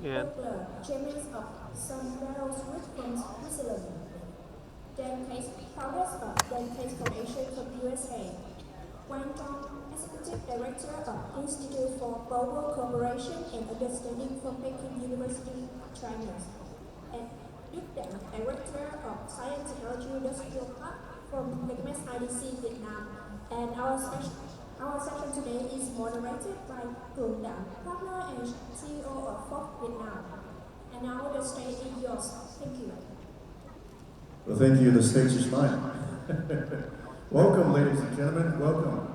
Yeah. Burglar, James of Sun Barrelswood from Switzerland. Dan Case, founders of Dan Case Foundation from USA. Wang Zhang, Executive Director of Institute for Global Cooperation and Understanding from Peking University, China. And Duc Dang, Director of Science Technology Industrial Park from IDC Vietnam. And our session today is moderated by Cường Đặng, partner and CEO of Fox Vietnam. And now the stage is yours. Thank you. Well, thank you. The stage is mine. Welcome, ladies and gentlemen. Welcome.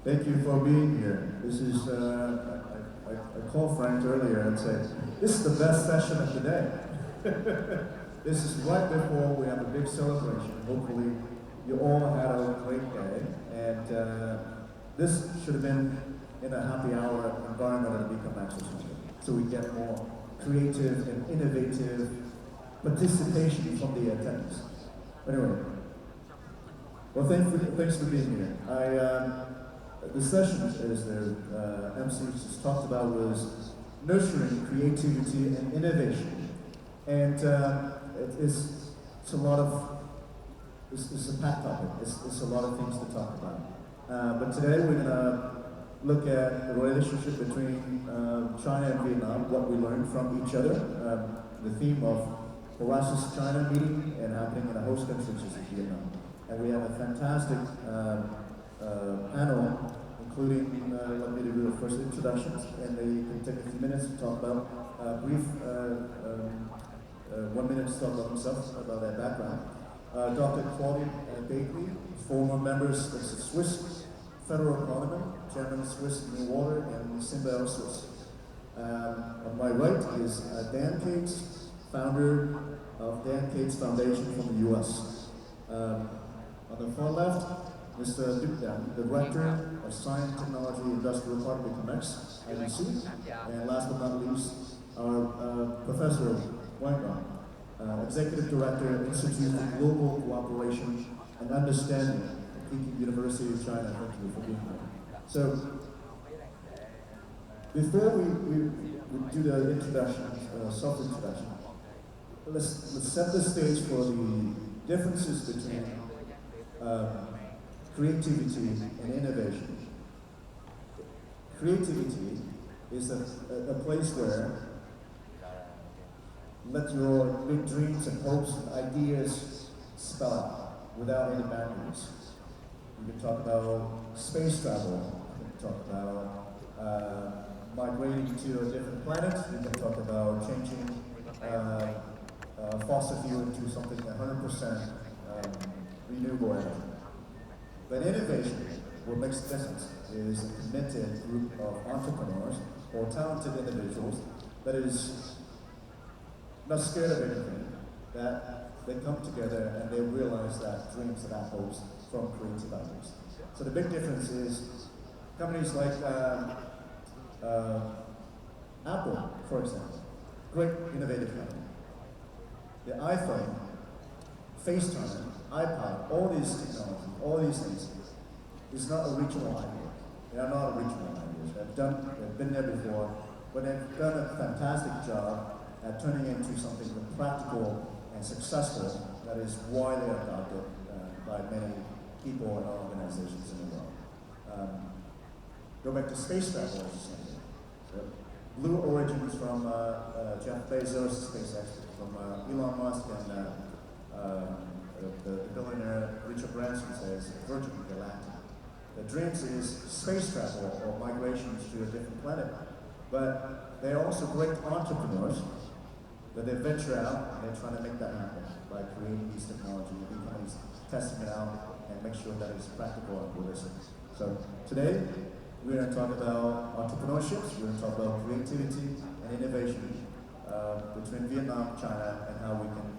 Thank you for being here. This is, I called Frank earlier and said, this is the best session of the day. This is right before we have a big celebration. Hopefully, you all had a great day. And this should have been in a happy hour environment at Become Access Center. So we get more creative and innovative participation from the attendees. Anyway, well, thanks for being here. The session, as the MC just talked about, was nurturing creativity and innovation. And it's a lot of, it's a packed topic. It's a lot of things to talk about. But today we're going to look at the relationship between China and Vietnam, what we learned from each other, the theme of HORASIS China meeting and happening in a host country, which is Vietnam. And we have a fantastic panel, including, let me do the first introductions, and they can take a few minutes to talk about, 1 minute to talk about themselves, about their background. Dr. Claudia Bakley, former members of the Swiss Federal Parliament, Chairman of Swiss New Water, and Simbel Swiss. On my right is Dan Cates, founder of Dan Cates Foundation from the US. On the far left, Mr. Duc Dang, Director of Science, Technology, Industrial Park, Economics, IDC. And last but not least, our Professor Wang Zhang, Executive Director, Institute for Global Cooperation and Understanding at Peking University of China. Thank you for being here. So, before we do the introduction, self-introduction, let's set the stage for the differences between creativity and innovation. Creativity is a place where let your big dreams and hopes and ideas spell out without any boundaries. You can talk about space travel, you can talk about migrating to a different planet, you can talk about changing fossil fuel into something 100% renewable energy. But innovation, what makes the difference, is a committed group of entrepreneurs or talented individuals that is not scared of anything, that they come together and they realize that dreams and hopes from creative ideas. So the big difference is companies like Apple, for example, great innovative company. The iPhone, FaceTime, iPod, all these technologies, all these things, is not original idea. They are not original ideas. They've been there before, but they've done a fantastic job at turning into something practical and successful that is widely adopted by many people and organizations in the world. Go back to space travel, so Blue Origin's from Jeff Bezos, SpaceX, from Elon Musk, and the billionaire Richard Branson says Virgin Galactic. The dreams is space travel or migrations to a different planet, but they're also great entrepreneurs that they venture out and they're trying to make that happen by creating these technologies, companies testing it out and make sure that it's practical and realistic. So today we're going to talk about entrepreneurship, we're going to talk about creativity and innovation between Vietnam, China, and how we can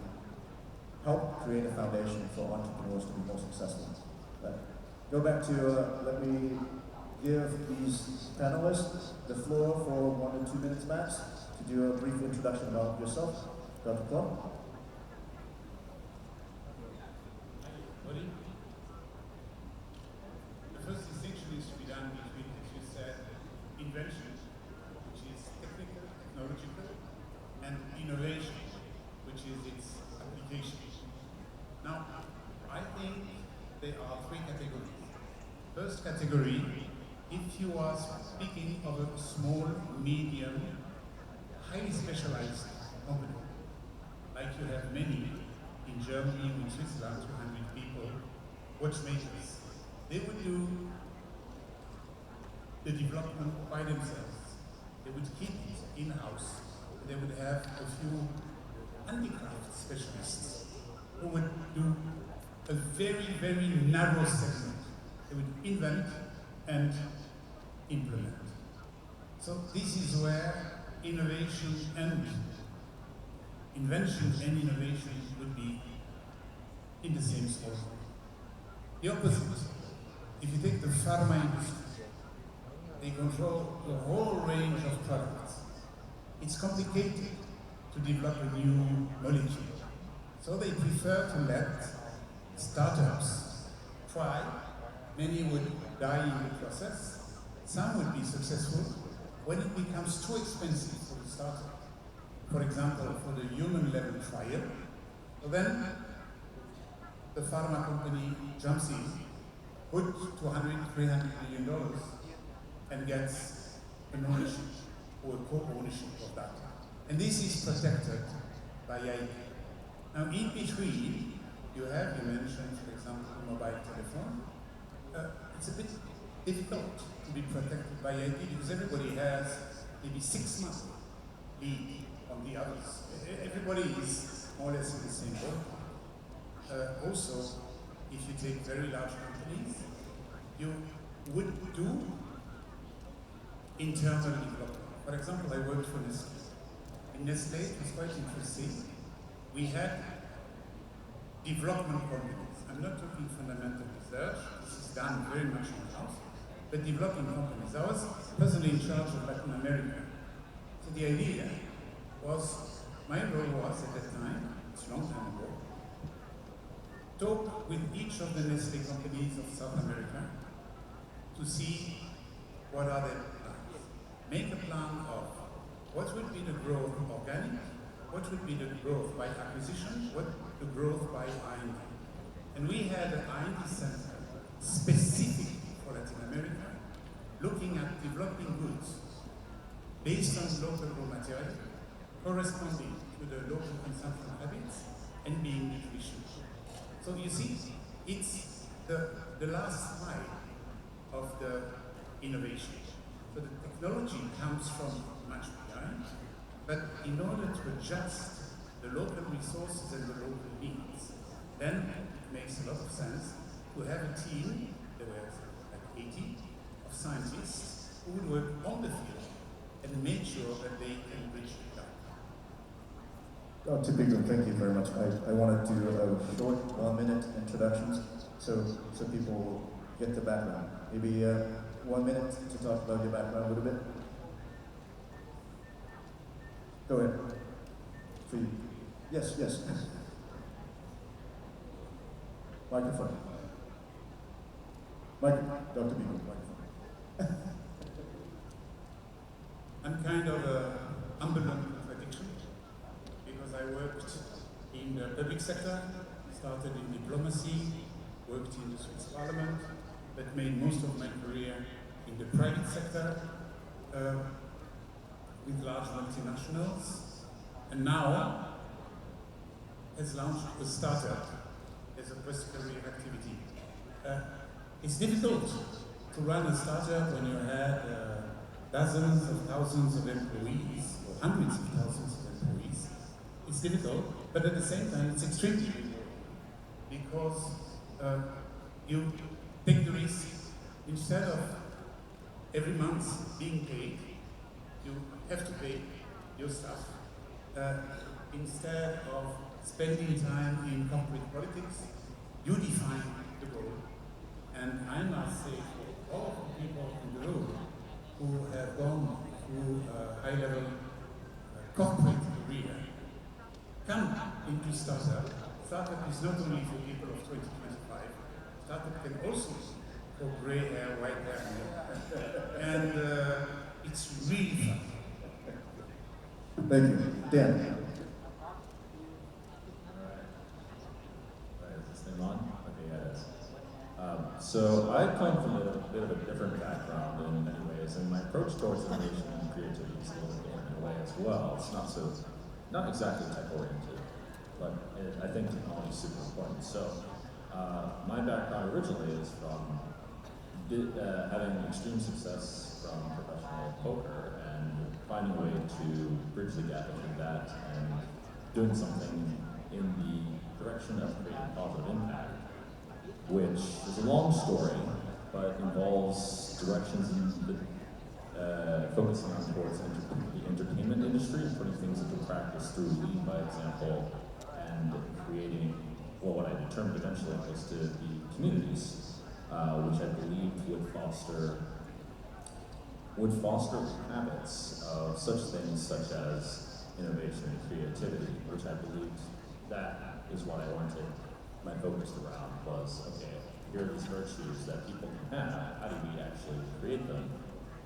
help create a foundation for entrepreneurs to be more successful. But go back to, let me give these panelists the floor for 1 to 2 minutes max to do a brief introduction about yourself. Dr. Plum. The first distinction is to be done between, as you said, invention, which is technical, technological, and innovation, which is its application. Now, I think there are three categories. First category, if you are speaking of a small, medium, highly specialized company, like you have many in Germany or in Switzerland, 200 people, watchmakers, they would do the development by themselves. They would keep it in-house. They would have a few handicraft specialists who would do a very, very narrow segment. They would invent and implement. So this is where innovation and invention and innovation would be in the same spot. The opposite, if you take the pharma industry, they control the whole range of products. It's complicated to develop a new molecule. So they prefer to let startups try. Many would die in the process. Some would be successful. When it becomes too expensive for the startup, for example, for the human level trial, well then the pharma company jumps in, puts $200, $300 million and gets an ownership or a co-ownership of that. And this is protected by IP. Now in between, you mentioned, for example, mobile telephone. It's a bit difficult to be protected by IP because everybody has maybe 6 months lead on the others. Everybody is more or less in the same boat. Also, if you take very large companies, you would do internal development. For example, I worked for Nestlé. In Nestlé, it was quite interesting. We had development companies. I'm not talking fundamental research. This is done very much in-house. But developing companies. I was personally in charge of Latin America. So the idea was, my role was at that time, it's a long time ago, talk with each of the Nestlé companies of South America to see what are their plans. Make a plan of what would be the growth organic, what would be the growth by acquisition, what the growth by R&D. And we had an R&D center specific for Latin America, looking at developing goods based on local raw material, corresponding to the local consumption habits, and being nutritious. So you see, it's the last mile of the innovation. So the technology comes from much behind, but in order to adjust the local resources and the local needs, then it makes a lot of sense to have a team, there were like 80, of scientists who would work on the field and make sure that they can bridge the gap. Dr. Bigler, thank you very much. I want to do a short 1-minute introductions so people get the background. Maybe 1 minute to talk about your background a little bit. Go ahead. For you. Yes. Microphone. Dr. Bigler, microphone. I'm kind of an ambulant contradiction because I worked in the public sector, started in diplomacy, worked in the Swiss Parliament, but made most of my career in the private sector with large multinationals, and now has launched a startup as a post-career activity. It's difficult to run a startup when you have dozens of thousands of employees, or hundreds of thousands of employees. It's difficult, but at the same time, it's extremely rewarding because you take the risk. Instead of every month being paid, you have to pay your staff. Instead of spending time in corporate politics, you define the goal. And I must say, for all of the people in the room who have gone through a high-level corporate career, come into startup. Startup is not only for people of 20, 25. Startup can also be for gray hair, white hair, and it's really fun. Thank you. Dan. Right, is this thing on? Okay, yeah, it is. So I come from a bit of a different background in many ways, and my approach towards innovation and creativity is a little different in a way as well. It's not exactly tech-oriented, but I think technology is super important. So my background originally is from having extreme success from professional poker and finding a way to bridge the gap between that and doing something in the direction of creating positive impact, which is a long story, but involves directions in focusing on towards the entertainment industry and putting things into practice through lead by example and creating, well, what I determined eventually was to be communities, which I believed would foster habits of such things such as innovation and creativity, which I believed that is what I wanted my focus around was, okay, here are these virtues that people can have, how do we actually create them?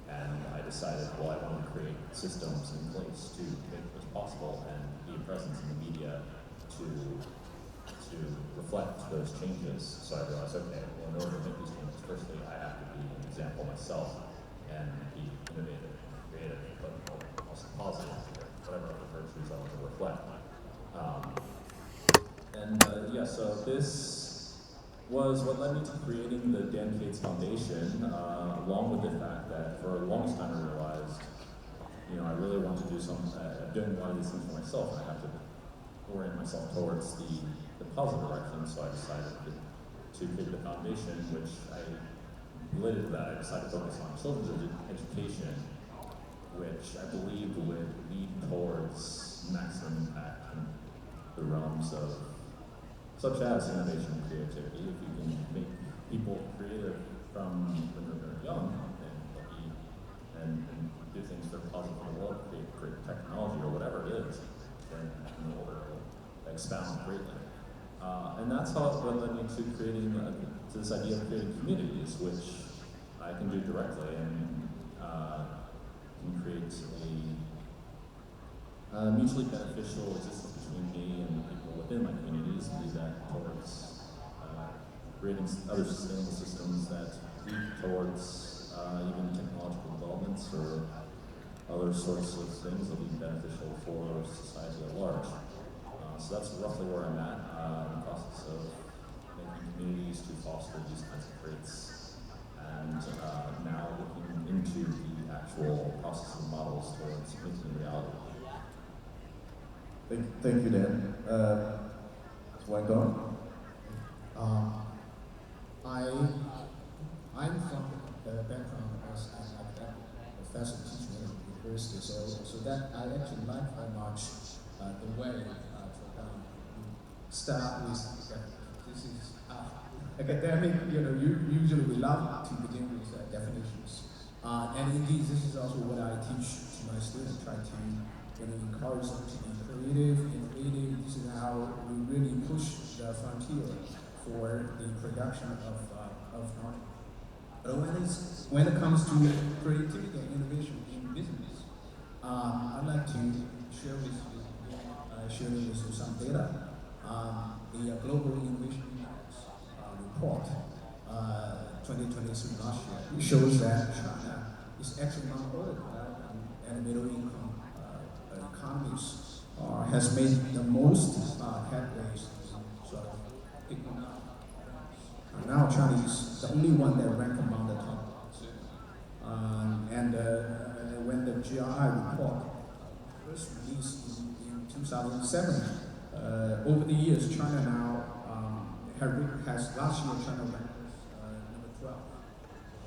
And I decided, well, I want to create systems in place to make this possible and be a presence in the media to reflect those changes. So I realized, okay, well, in order to make these changes, firstly, I have to be an example myself and be innovative and creative, but also positive, whatever other virtues I want to reflect. Yeah, so this was what led me to creating the Dan Cates Foundation, along with the fact that for the longest time I realized, I really want to do doing a lot of these things for myself, and I have to orient myself towards the positive direction, so I decided to create the foundation, which related to that, I decided to focus on children's education, which I believed would lead towards maximum impact in the realms of such as innovation and creativity. If you can make people creative from when they're very young and do things that are positive for the world, create great technology or whatever it is, then in order to expound greatly. And that's what led me to creating to this idea of creating communities, which I can do directly and can create a mutually beneficial existence between me and the people within my communities, and do that towards creating other sustainable systems that lead towards even technological developments or other sorts of things that will be beneficial for society at large. So that's roughly where I'm at in the process of making communities to foster these kinds of traits, and now looking into the actual process and models towards making reality. Thank you, Dan. Wang Dong? I'm from the background as an academic professor teaching at the university, so that I actually like very much the way start with this is academic. Usually we love to begin with definitions, and indeed this is also what I teach to my students. Try to encourage them to be creative, innovative. This is how we really push the frontier for the production of knowledge. But when it comes to creativity and innovation in business, I'd like to share with you some data. The Global Innovation Index report 2023 last year shows that China is actually among all the developing and middle-income economies has made the most headways in sort of picking up. Now China is the only one that ranks among the top. When the GRI report first released in 2007, over the years, China now has last year China ranked number 12.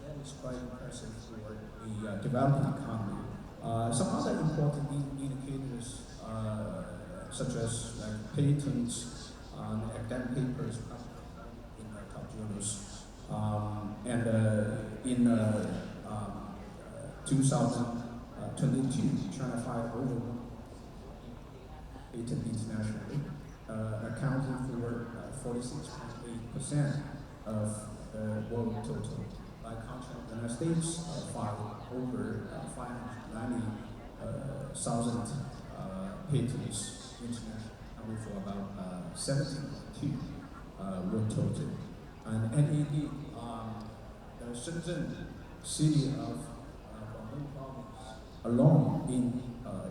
That is quite impressive for the developing economy. Some other important indicators, such as like patents, academic papers in top journals, and in 2022, China filed over patent internationally, accounting for 46.8% of the world total. By contrast, the United States filed over 590,000 patents internationally, for about 72 were total. And NED, the Shenzhen city of Guangdong province alone in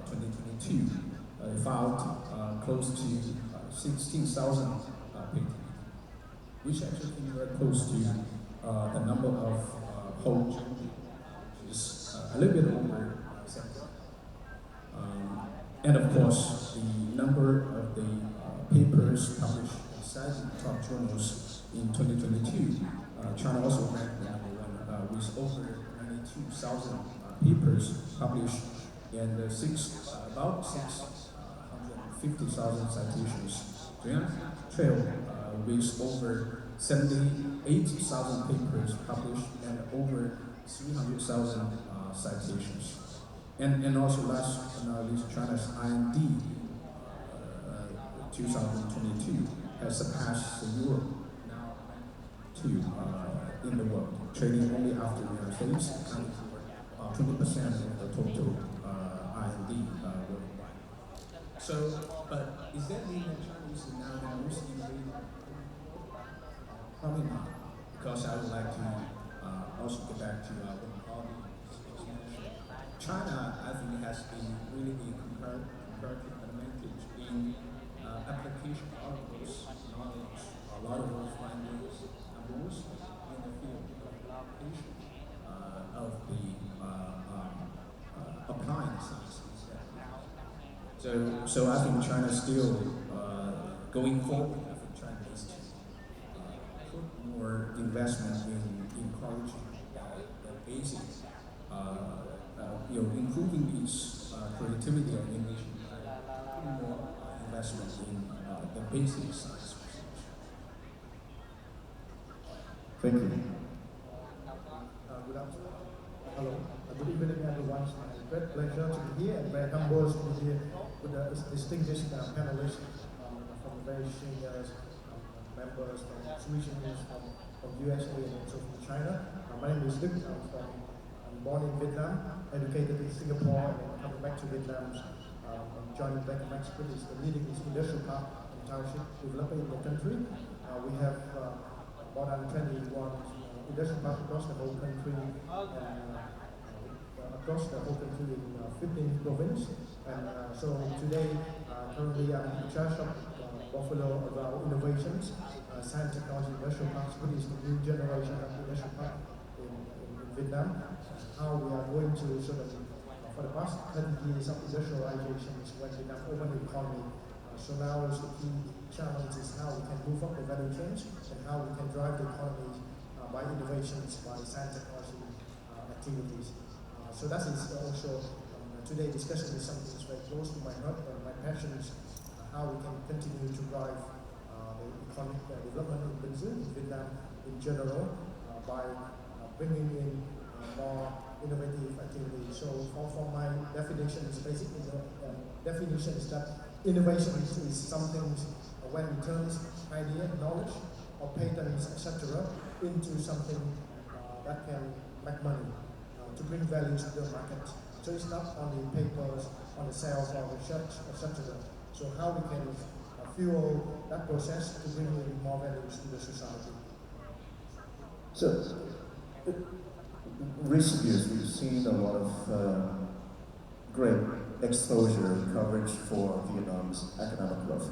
2022 filed close to 16,000 patents, which actually came very close to the number of whole genome, which is a little bit over 70. And of course, the number of the papers published in scientific top journals in 2022, China also ranked number one with over 92,000 papers published and about 650,000 citations. China trailed with over 78,000 papers published and over 300,000 citations. And also last but not least, China's IND 2022 has surpassed Europe now in the world, trading only after the United States, accounting for 20% of the total IND worldwide. So, but is that mean that China is now the most innovative? Probably not, because I would like to also get back to what Paul mentioned. China, I think, has been really a comparative advantage in application of those knowledge, a lot of those findings, and mostly in the field of application of the applying sciences. So I think China is still going forward. I think China needs to put more investment in encouraging the basic, improving its creativity and innovation, putting more investment in the basic science research. Thank you. Good afternoon. Hello. Good evening, everyone. It's a great pleasure to be here and very humbled to be here with the distinguished panelists from very senior members from Switzerland, from USA, and also from China. My name is Luc. I'm born in Vietnam, educated in Singapore, and coming back to Vietnam. I'm joining Black Mexico, is the leading industrial park and township developer in the country. We have more than 21 industrial parks across the whole country, in 15 provinces. And so today, currently I'm in charge of Buffalo around innovations, science, technology, industrial parks, which is the new generation of industrial park in Vietnam. How we are going to sort of, for the past 10 years of industrialization is when Vietnam opened the economy. So now is the key challenge is how we can move up the value chains and how we can drive the economy by innovations, by science, technology activities. So that is also today's discussion is something that's very close to my heart and my passion is how we can continue to drive the economic development in Brazil, in Vietnam in general, by bringing in more innovative activities. So for my definition is basically the definition is that innovation is something when it turns idea, knowledge, or patents, etc., into something that can make money, to bring value to the market. So it's not only papers, on the sales or research, etc. So how we can fuel that process to bring in more values to the society. So, recent years we've seen a lot of great exposure coverage for Vietnam's economic growth.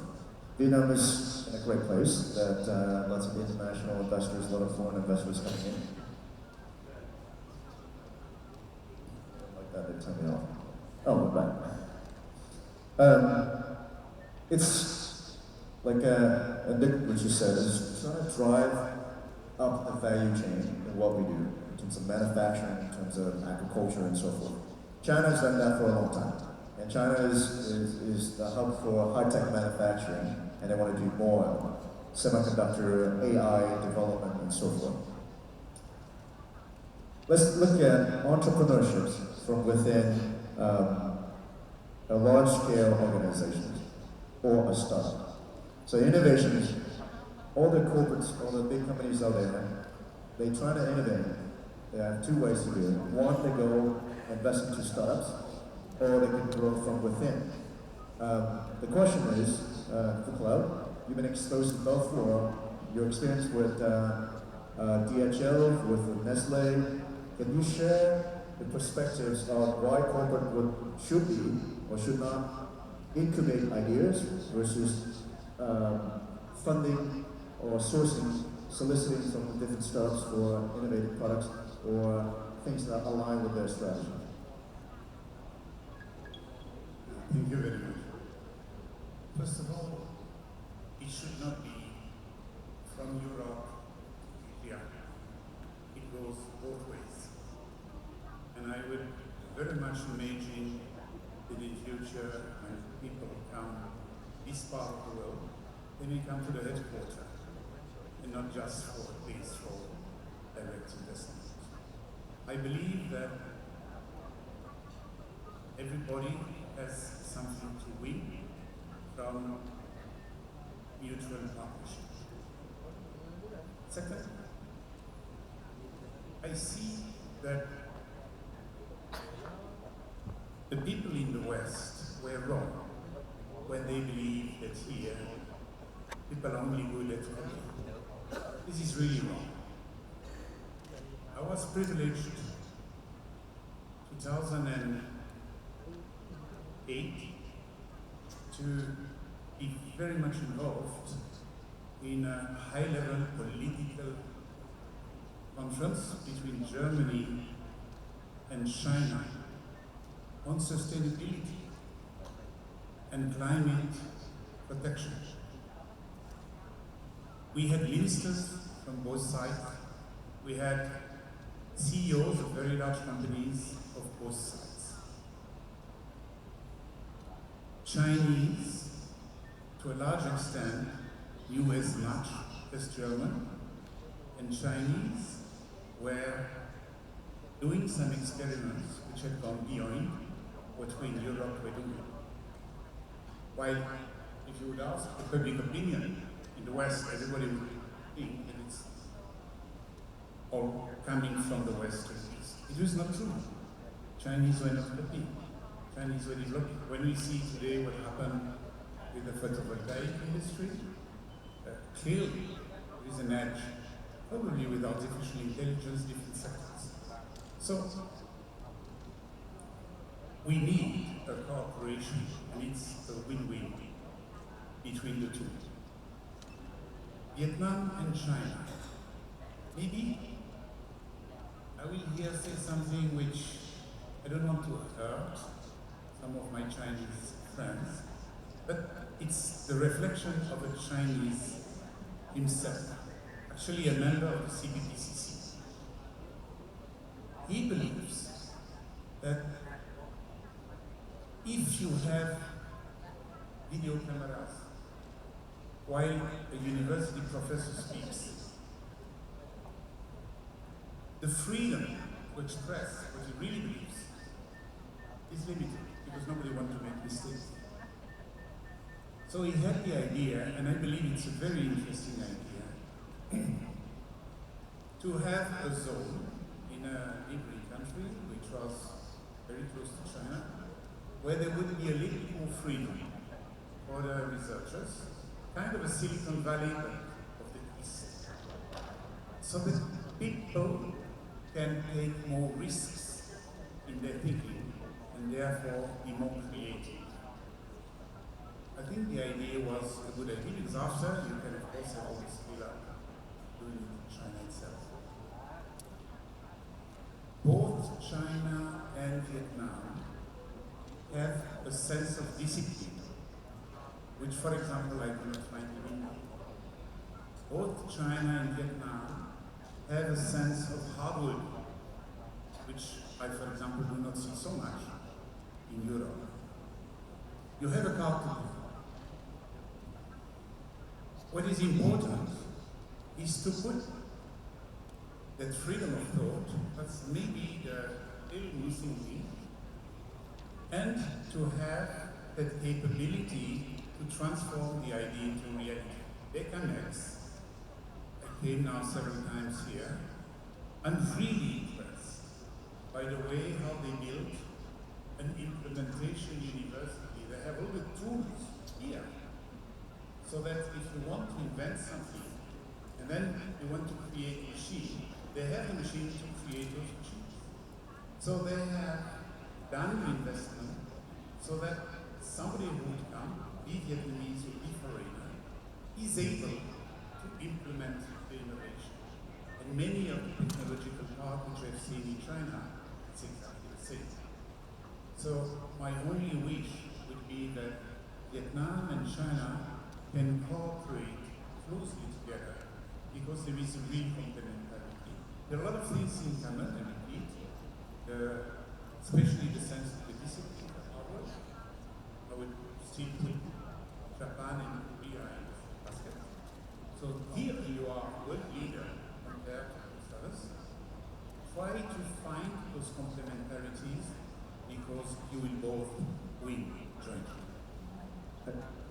Vietnam is in a great place that lots of international investors, a lot of foreign investors coming in. Like that, they turn me off. Oh, we're back. It's like Nick just said, is trying to drive up the value chain in what we do, in terms of manufacturing, in terms of agriculture and so forth. China's done that for a long time. And China is the hub for high-tech manufacturing, and they want to do more semiconductor, AI development, and so forth. Let's look at entrepreneurship from within a large-scale organization or a startup. So innovation is all the corporates, all the big companies out there, they try to innovate. They have two ways to do it. One, they go invest into startups, or they can grow from within. The question is, for Cloud, you've been exposed to both for your experience with DHL, with Nestle. Can you share the perspectives of why corporate should be or should not incubate ideas versus funding or sourcing, soliciting from different startups for innovative products or things that align with their strategy? Thank you very much. First of all, it should not be from Europe to here. It goes both ways. And I would very much imagine that in future, when people come this part of the world, they may come to the headquarters, and not just for a place for direct investment. I believe that everybody has something to win from mutual partnership. Second, I see that the people in the West were wrong when they believed that here people are only good at coding. This is really wrong. I was privileged 2008 to be very much involved in a high-level political conference between Germany and China on sustainability and climate protection. We had ministers from both sides. We had CEOs of very large companies of both sides. Chinese, to a large extent, knew as much as German, and Chinese were doing some experiments which had gone beyond what we in Europe were doing. While, if you would ask the public opinion in the West, everybody would think that it's all coming from the West to the East. It was not true. Chinese were not copying. Chinese were developing. When we see today what happened with the photovoltaic industry, clearly there is an edge, probably with artificial intelligence, different sectors. So, we need a cooperation, and it's a win-win between the two. Vietnam and China. Maybe I will here say something which I don't want to hurt some of my Chinese friends, but it's the reflection of a Chinese himself, actually a member of the CPPCC. He believes that if you have video cameras while a university professor speaks, the freedom to express what he really believes is limited because nobody wants to make mistakes. So he had the idea, and I believe it's a very interesting idea, to have a zone in a neighboring country, which was very close to China, where there would be a little more freedom for the researchers, kind of a Silicon Valley of the East, so that people can take more risks in their thinking and therefore be more creative. I think the idea was a good idea because after you can of course have all this scale up doing it in China itself. Both China and Vietnam have a sense of discipline, which for example I do not find in India. Both China and Vietnam have a sense of hard work, which I, for example, do not see so much in Europe. You have a card to play. What is important is to put that freedom of thought, that's maybe the little missing link, and to have that capability to transform the idea into reality. They connect. I came now several times here. I'm really impressed by the way how they built an implementation university. They have all the tools here. So that if you want to invent something, and then you want to create a machine, they have the machine to create those machines. So they have done the investment so that somebody who would come, be Vietnamese or be foreigner, is able to implement the innovation. And many of the technological parts which I've seen in China, it's exactly the same. So my only wish would be that Vietnam and China can cooperate closely together because there is a real complementarity. There are a lot of things in common, and repeat, especially the sense of the discipline of our work. I would still put Japan and Korea in the basket. So here you are a world leader compared to most others. Try to find those complementarities because you will both win jointly.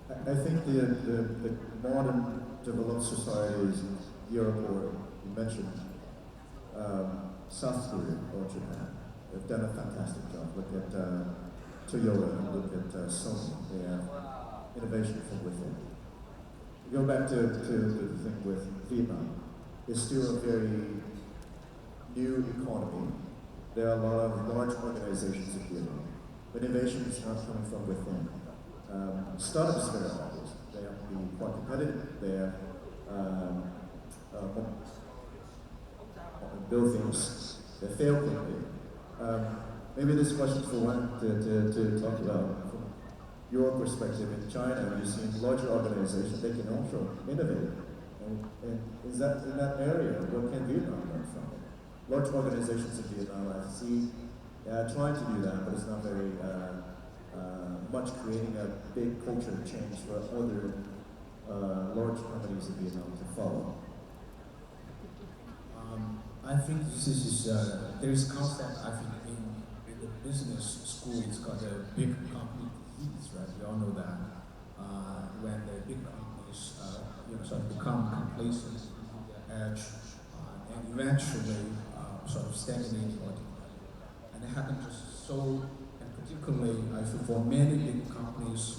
I think the modern developed societies, Europe or you mentioned South Korea or Japan, have done a fantastic job. Look at Toyota and look at Sony. They have innovation from within. You go back to the thing with Vietnam. It's still a very new economy. There are a lot of large organizations in Vietnam. But innovation is not coming from within. Startups are very obvious. They have to be quite competitive. They have build things that fail quickly. Maybe this question for one to talk about from your perspective in China. You've seen larger organizations, they can also innovate. And is that in that area, what can Vietnam learn from it? Large organizations in Vietnam, I see, trying to do that, but it's not very much creating a big culture change for other large companies in Vietnam to follow. I think this is there is concept I think in the business school. It's called a big company disease, right? We all know that when the big companies sort of become complacent, edge, and eventually sort of stagnate or decline. And it happens just so, and particularly I feel for many big companies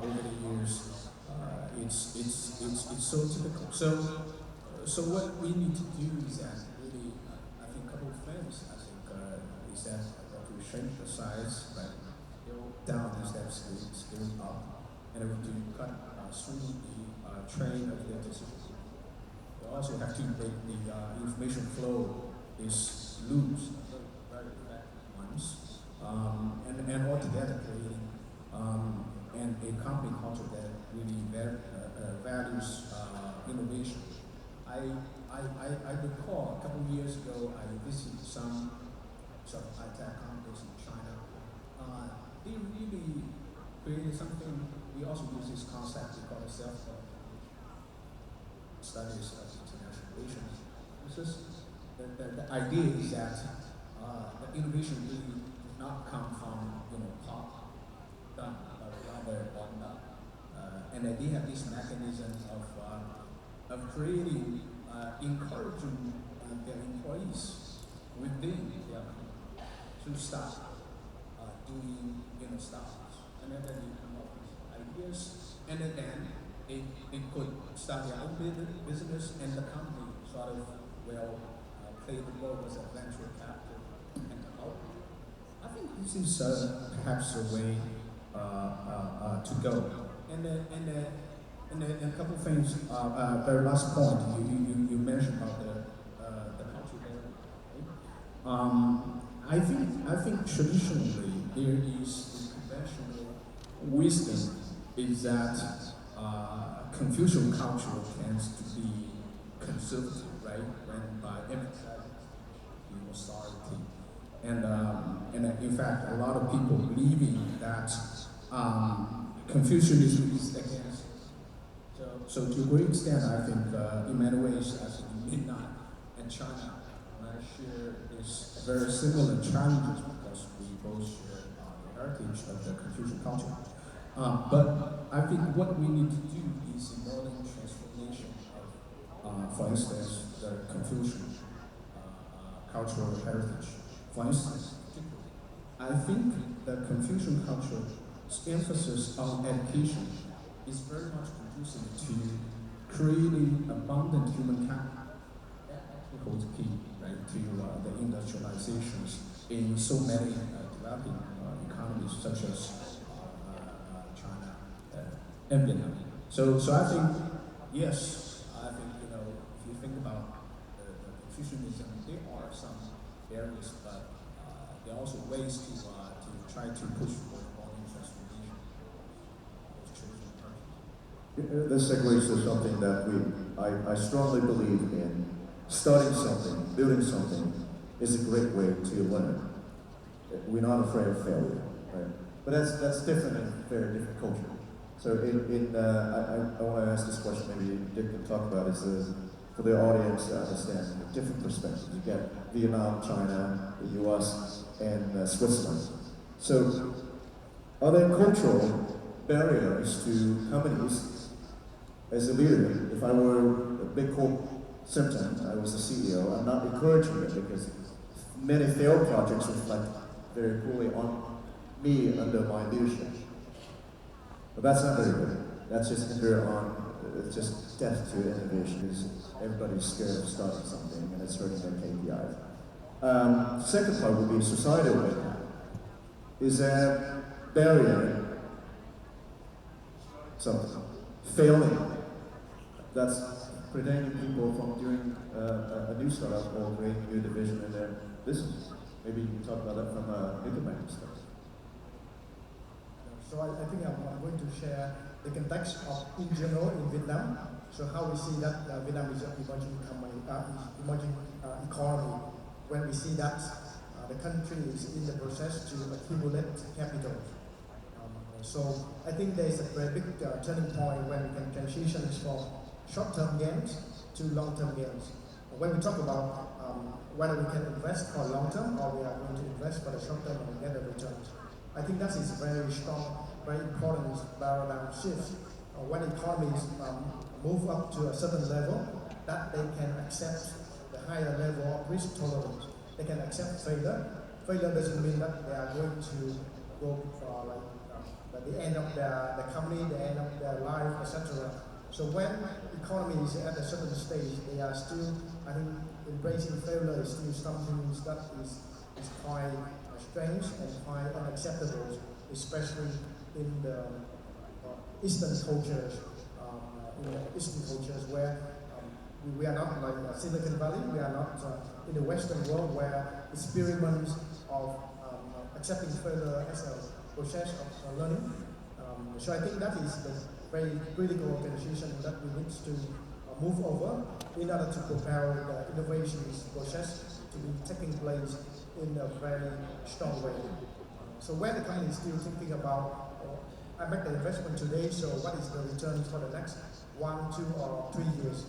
over the years, it's so typical. So what we need to do is that really, I think a couple of things. I think is that to shrink the size, like go down instead of scale up, and we to cut through the train of the decision. We also have to make the information flow is loose, very effective ones, and altogether creating and a company culture that really values innovation. I recall a couple of years ago I visited some high-tech companies in China. They really created something. We also use this concept we call self studies of international relations. It's just the idea is that the innovation really does not come from top down, but rather bottom up. And they have this mechanism of creating, encouraging their employees within their company to start doing stuff. And then they come up with ideas, and then they could start their own business, and the company sort of will play the role as a venture capital and help. I think this is perhaps a way to go. And a couple of things. Very last point you mentioned about the culture there. Right? I think traditionally there is the conventional wisdom is that Confucian culture tends to be conservative, right? When by emphasizing the authority, and in fact, a lot of people believing that Confucianism is against. So to a great extent, I think in many ways, I think Vietnam and China might share this very similar challenges because we both share the heritage of the Confucian culture. But I think what we need to do is a modern transformation of, for instance, the Confucian cultural heritage. For instance, I think the Confucian culture emphasis on education is very much conducive to creating abundant human capital. That actually holds key, right, to the industrializations in so many developing economies such as China and Vietnam. So I think, yes, I think, if you think about Confucianism, there are some barriers, but there are also ways to try to push for volume transformation of traditional practices. This segues to something that I strongly believe in. Starting something, building something is a great way to learn. We're not afraid of failure, right? But that's different in a very different culture. So I want to ask this question, maybe Dick can talk about it, for the audience to understand the different perspectives. You get Vietnam, China, the US, and Switzerland. So are there cultural barriers to companies as a leader? If I were a big corp symptom, I was the CEO, I'm not encouraging it because many failed projects reflect very poorly on me under my leadership. But that's not very good. That's just it's just death to innovation. Everybody's scared of starting something and it's hurting their KPIs. Second part would be societal impact. Is there a barrier, something, failing, that's preventing people from doing a new startup or creating a new division in their business? Maybe you can talk about that from a diplomatic perspective. So I think I'm going to share the context of in general in Vietnam. So how we see that Vietnam is an emerging economy. When we see that the country is in the process to accumulate capital. So I think there is a very big turning point when we can transition from short-term gains to long-term gains. When we talk about whether we can invest for long-term or we are going to invest for the short-term and get the returns, I think that is very strong, very important paradigm shift. When economies move up to a certain level, that they can accept the higher level of risk tolerance. They can accept failure. Failure doesn't mean that they are going to go for the end of the company, the end of their life, etc. So when economy is at a certain stage, they are still, I think, embracing failure is still something that is quite strange and quite unacceptable, especially in the Eastern cultures, where we are not like Silicon Valley. We are not in the Western world where experiments of accepting failure as a process of learning. So I think that is the very critical transition that we need to move over in order to propel the innovations process to be taking place in a very strong way. So where the company is still thinking about, I make the investment today, so what is the return for the next 1, 2, or 3 years?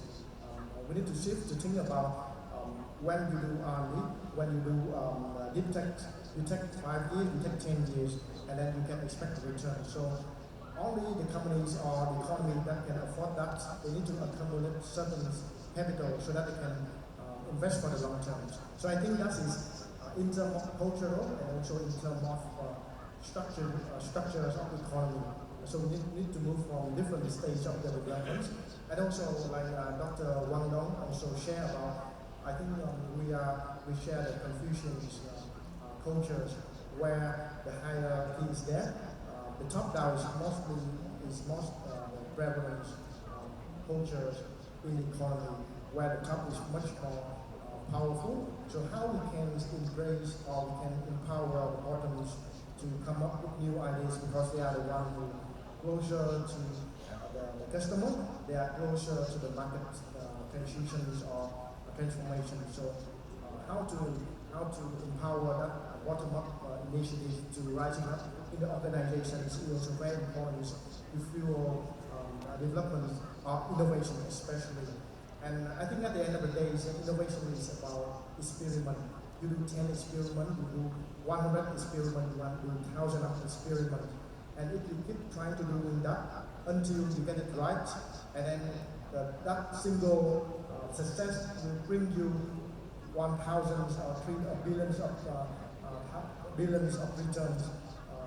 We need to shift to think about when you do R&D, when you do deep tech, you take 5 years, you take 10 years, and then you can expect a return. So only the companies or the economy that can afford that, they need to accumulate certain capital so that they can invest for the long term. So I think that is in terms of cultural and also in terms of structures of the economy. So we need to move from different stages of the development. And also, like Dr. Wang Dong also share about, I think we share the Confucian cultures where the hierarchy is there. The top down is most prevalent cultures in the economy, where the top is much more powerful. So how we can embrace or we can empower our bottoms to come up with new ideas, because they are the ones who are closer to the customer, they are closer to the market transitions or transformation. So how to empower that bottom-up initiative to rising up in the organization is also very important to fuel development of innovation especially. And I think at the end of the day, innovation is about experiment. You do 10 experiments, you do 100 experiments, you do 1,000 experiments. And if you keep trying to do that until you get it right, and then that single success will bring you 1,000 or billions of returns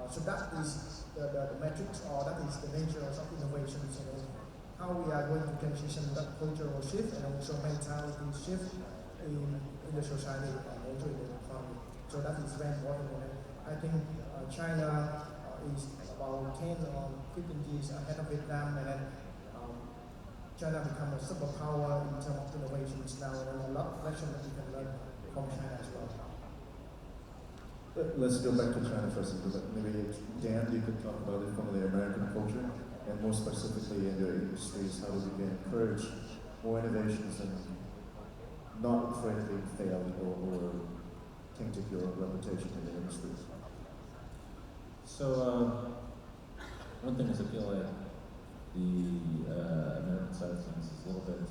So that is the metrics, or that is the nature of innovations. How we are going to transition that cultural shift and also mentality shift in the society and also in the economy. So that is very important. And I think China is about 10 or 15 years ahead of Vietnam, and then China become a superpower in terms of innovations now, and a lot of lessons that we can learn from China as well. Let's go back to China for a second. Maybe Dan, you could talk about it from the American culture, and more specifically in your industries, how we can encourage more innovations and not afraid of being failed or tainted your reputation in the industry. So, one thing is I feel like the American side of things is a little bit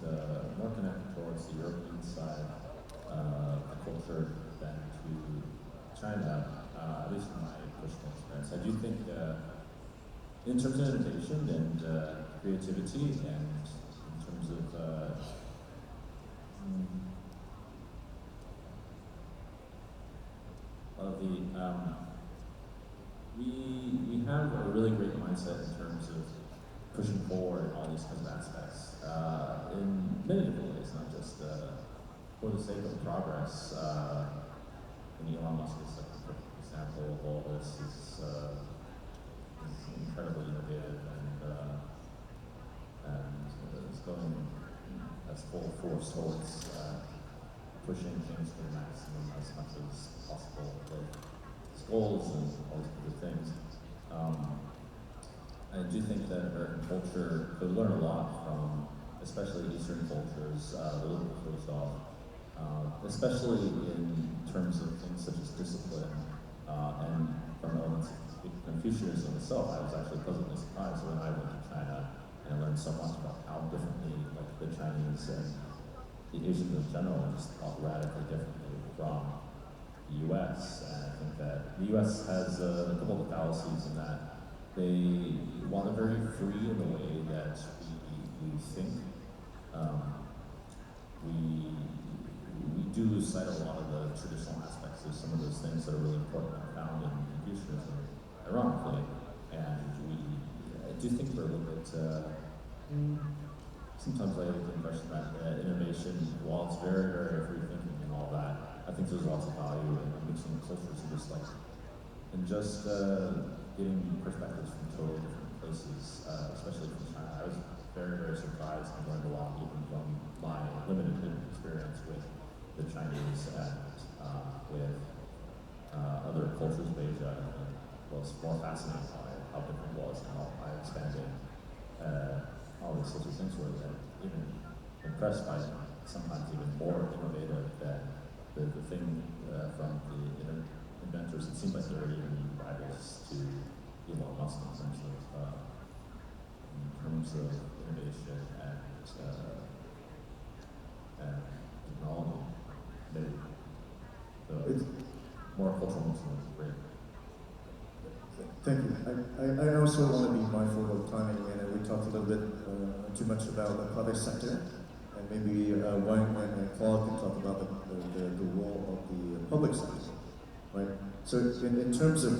more connected towards the European side of the culture than to China, at least in my personal experience. I do think in terms of innovation and creativity, and in terms of we have a really great mindset in terms of pushing forward all these kinds of aspects in many different ways, not just for the sake of progress. And Elon Musk is like a perfect example of all this. Is incredibly innovative and is going as full force towards pushing things to the maximum as much as possible with his goals and all these other things. I do think that American culture could learn a lot from, especially Eastern cultures, a little bit closed off. Especially in terms of things such as discipline, and from elements of Confucianism itself. I was actually pleasantly surprised when I went to China and I learned so much about how differently the Chinese and the Asians in general just thought radically differently from the U.S. And I think that the U.S. has a couple of fallacies in that they want to be very free in the way that we think. We do lose sight of a lot of the traditional aspects of some of those things that are really important and found in Confucianism, ironically. And I do think we're a little bit, sometimes I get the impression that innovation, while it's very, very free thinking and all that, I think there's lots of value in mixing cultures and just getting perspectives from totally different places, especially from China. I was very, very surprised and learned a lot even from my limited experience with the Chinese and with other cultures of Asia. And it was more fascinating how different it was and how expanded all these sorts of things were, that even impressed by them, sometimes even more innovative than the thing from the inventors. It seems like they're even rivals to Elon Musk in terms of innovation and technology. So more cultural mixing is great. Thank you. I also want to be mindful of timing, and we talked a little bit too much about the private sector, and maybe Wang and Claude can talk about the role of the public sector, right? So in terms of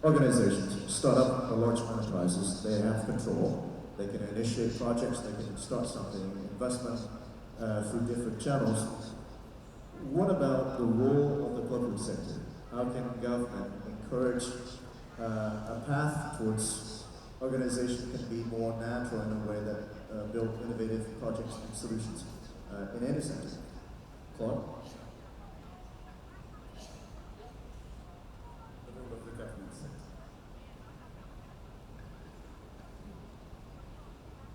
organizations, startup or large enterprises, they have control. They can initiate projects, they can start something, investment through different channels. What about the role of the public sector? How can government encourage a path towards organization can be more natural in a way that build innovative projects and solutions in any sector? Claude? The role of the government sector.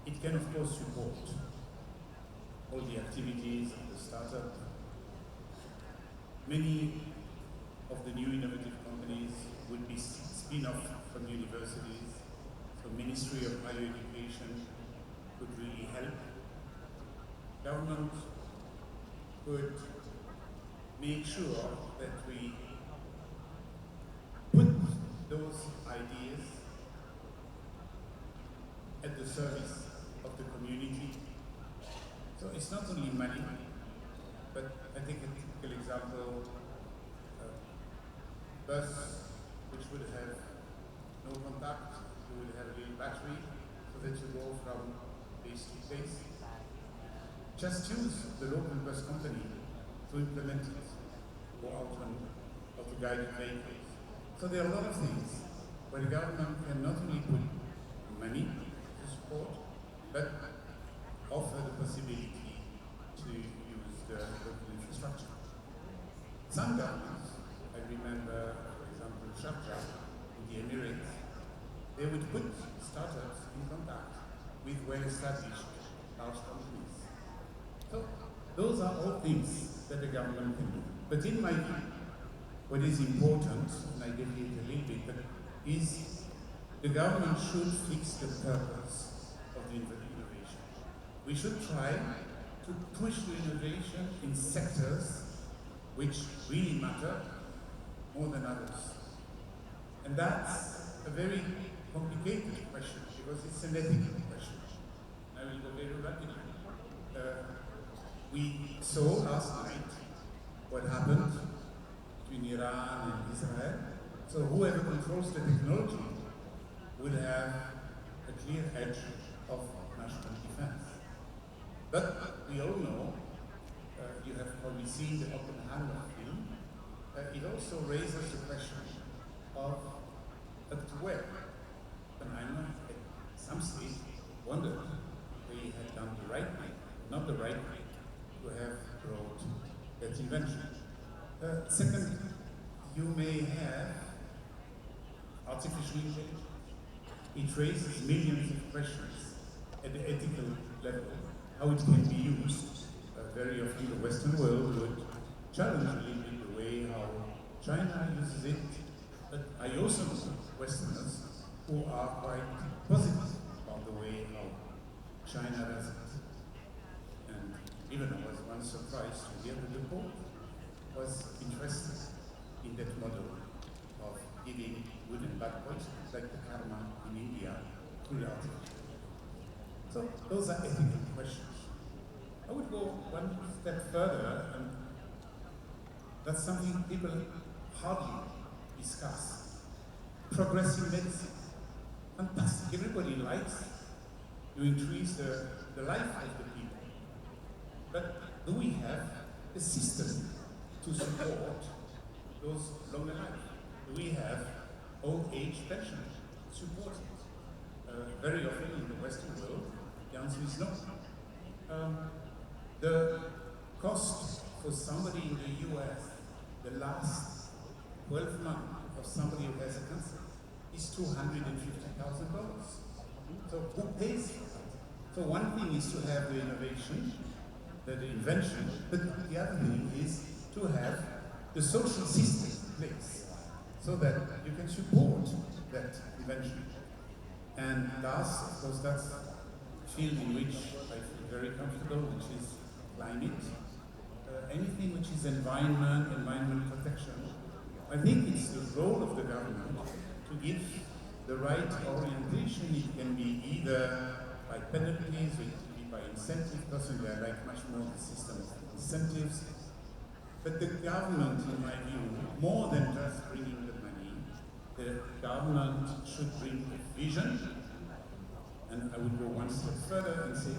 It can of course support all the activities of the startup. Many of the new innovative companies would be spin-off from universities, so Ministry of Higher Education could really help. Government could make sure that we put those ideas at the service of the community. So it's not only money, but I think a typical example, bus which would have fact, you will have a little battery so that you go from place to place. Just use the local bus company to implement it, or auto-guided vehicles. So there are a lot of things where the government can not only put money to support, but offer the possibility to use the local infrastructure. Some governments, I remember, for example, Sharjah in the Emirates, they would put startups in contact with well-established large companies. So those are all things that the government can do. But in my view, what is important, and I deviate a little bit, but is the government should fix the purpose of the innovation. We should try to push the innovation in sectors which really matter more than others. And that's a very complicated question because it's an ethical question. I will go very rapidly. We saw last night what happened between Iran and Israel. So whoever controls the technology will have a clear edge of national defense. But we all know, you have probably seen the Oppenheimer film, it also raises the question of up to where Oppenheimer at some stage wondered they had done the right thing, not the right way to have brought that invention. Second, you may have artificial intelligence. It raises millions of questions at the ethical level, how it can be used. Very often the Western world would challenge a little bit the way how China uses it, but I also know Westerners who are quite positive about the way how China does it. And even I was once surprised to hear that the Pope was interested in that model of giving good and bad poisons, like the karma in India, through the artificial. So those are ethical questions. I would go one step further, and that's something people hardly discuss. Progressive medicine. Fantastic. Everybody likes to increase the life of the people. But do we have a system to support those longer life? Do we have old age pension support it? Very often in the Western world, the answer is no. The cost for somebody in the US, the last 12 months of somebody who has a cancer is $250,000. So who pays for that? So one thing is to have the innovation, the invention, but the other thing is to have the social system in place so that you can support that invention. And thus, of course, that's a field in which I feel very comfortable, which is climate, anything which is environment protection. I think it's the role of the government to give the right orientation. It can be either by penalties, or it can be by incentives. Personally, I like much more the system of incentives. But the government, in my view, more than just bringing the money, the government should bring a vision. And I would go one step further and say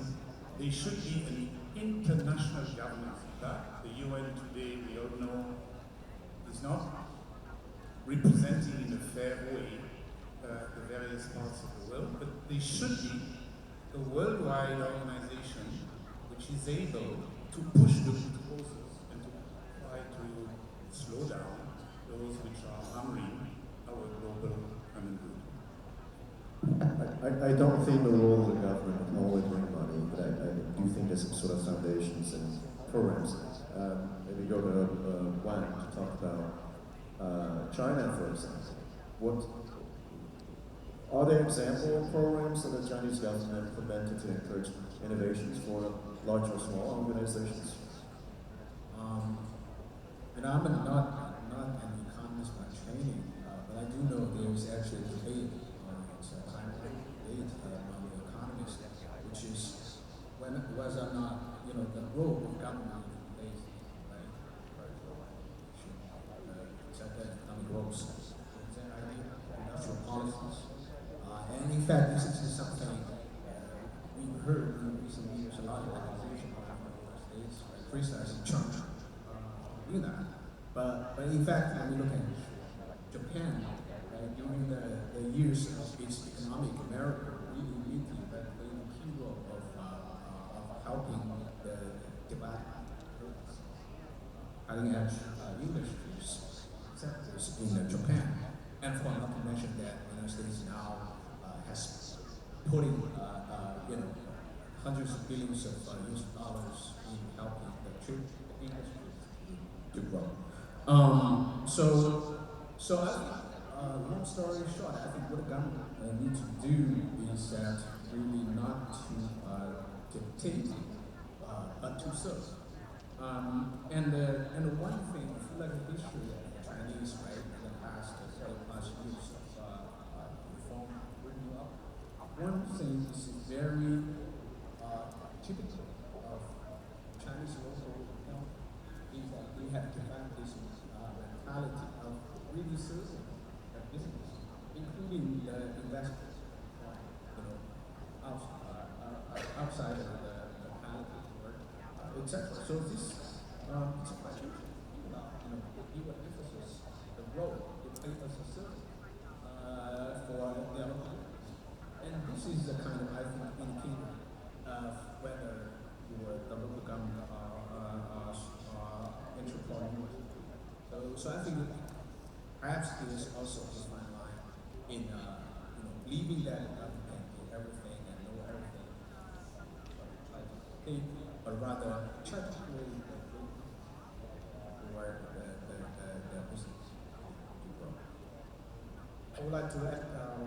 there should be an international governance of that. The UN today, we all know, is not representing in a fair way the various parts of the world, but there should be a worldwide organization which is able to push the good causes and to try to slow down those which are harming our global common good. I don't think the role of the government can always bring money, but I do think there's some sort of foundations and programs. Maybe go to Wang to talk about China, for example. What are there example programs that the Chinese government implemented to encourage innovations for large or small organizations? I'm not an economist by training, but I do know there's actually a debate it's a kind of debate among the economists, which is whether or not the role of government is right, such as economic growth, industrial policies, fact, this is something we've heard in recent years. A lot of organizations in the United States criticizing China doing that. But in fact, when we look at Japan, during the years of its economic America, really played a key role of helping the developed cutting edge industries sectors in Japan. And for not to mention that the United States now has putting hundreds of billions of US dollars in helping the chip industry to grow. So I think, long story short, I think what the government needs to do is that really not to dictate, but to serve. And the one thing, I feel like the history of the Chinese, right, in the past 30+ years of reform bringing up, one thing is very typical of Chinese local is that they have developed this mentality of really serving their business, including the investors, outside of the locality, etc. So this it's a question about give an emphasis the role it plays as a service for the other people. And this is the kind of, I think, indicator of whether the local government are entrepreneurs. So I think perhaps there is also a fine line in believing that the government can do everything and know everything, but rather try to create the for the business to grow. I would like to add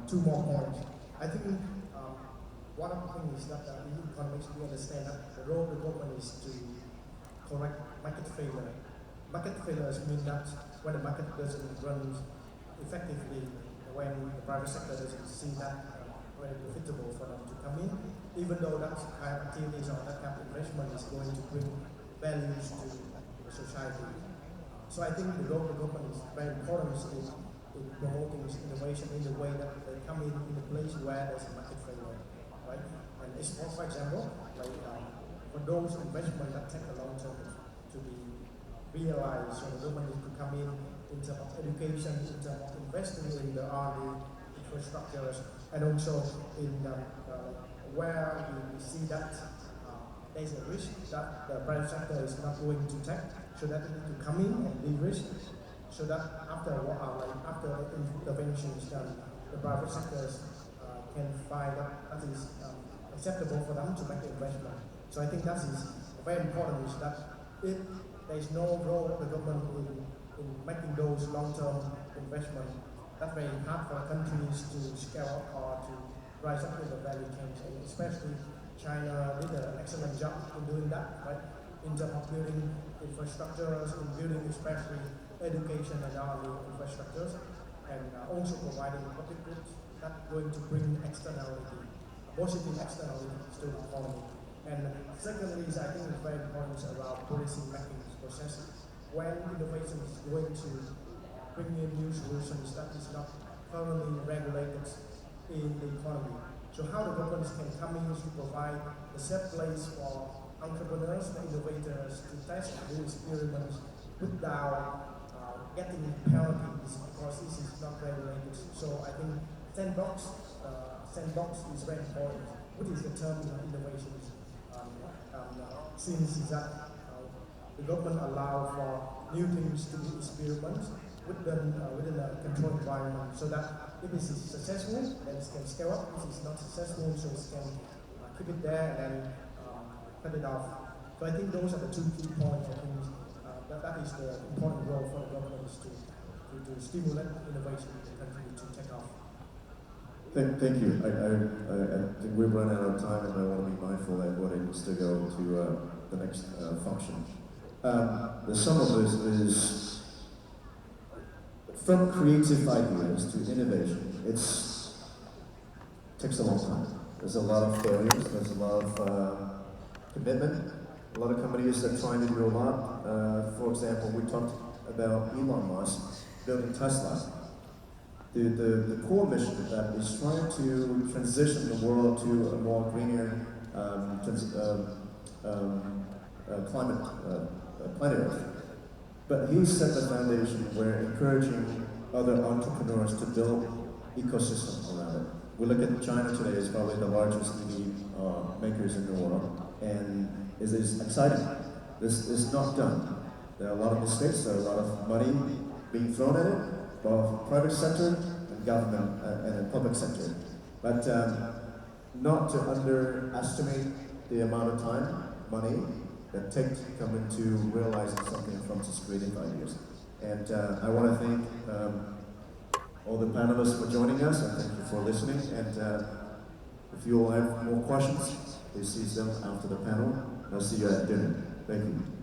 2 more points. I think one of the things is that in economics we understand that the role of the government is to correct market failure. Market failures mean that when the market doesn't run effectively, when the private sector doesn't see that very profitable for them to come in, even though that kind of activities or that kind of investment is going to bring values to the society. So I think the role of the government is very important in promoting innovation in the way that they come in a place where there's a market failure, right? And export, for example, like for those investments that take a long time to be realized, so the government needs to come in terms of education, in terms of investing in the R&D infrastructures, and also in where we see that there's a risk that the private sector is not going to take, so that it need to come in and de-risk, so that after interventions done, the private sectors can find that is acceptable for them to make the investment. So I think that is very important, is that if there is no role of the government in making those long-term investments, that's very hard for countries to scale up or to rise up in the value chain. And especially China did an excellent job in doing that, right? In terms of building infrastructures, in building especially education and R&D infrastructures, and also providing public goods that going to bring externality, positive externality to the economy. And secondly, I think it's very important around policy making processes. When innovation is going to bring in new solutions that is not currently regulated in the economy. So how the governments can come in to provide a safe place for entrepreneurs and innovators to test new experiments without getting penalties because this is not regulated. So I think sandbox is very important. What is the term of innovations? Since that the government allow for new things to be experiments within a controlled environment, so that if it is successful, then it can scale up. If it's not successful, so it can keep it there and then cut it off. So I think those are the 2 key points. I think that is the important role for the government, is to stimulate innovation in the country to take off. Thank you. I think we've run out of time, and I want to be mindful that everybody needs to go to the next function. The sum of this is, from creative ideas to innovation, it takes a long time. There's a lot of failures, there's a lot of commitment, a lot of companies that are trying to do a lot. For example, we talked about Elon Musk building Tesla. the core mission of that is trying to transition the world to a more greener planet Earth. But he set the foundation where encouraging other entrepreneurs to build ecosystems around it. We look at China today as probably the largest EV makers in the world, and it is exciting. This is not done. There are a lot of mistakes, there are a lot of money being thrown at it, both private sector and government and the public sector. But not to underestimate the amount of time, money, that takes to come into realizing something from just creating ideas. And I want to thank all the panelists for joining us, and thank you for listening. And if you all have more questions, please seize them after the panel. I'll see you at dinner. Thank you.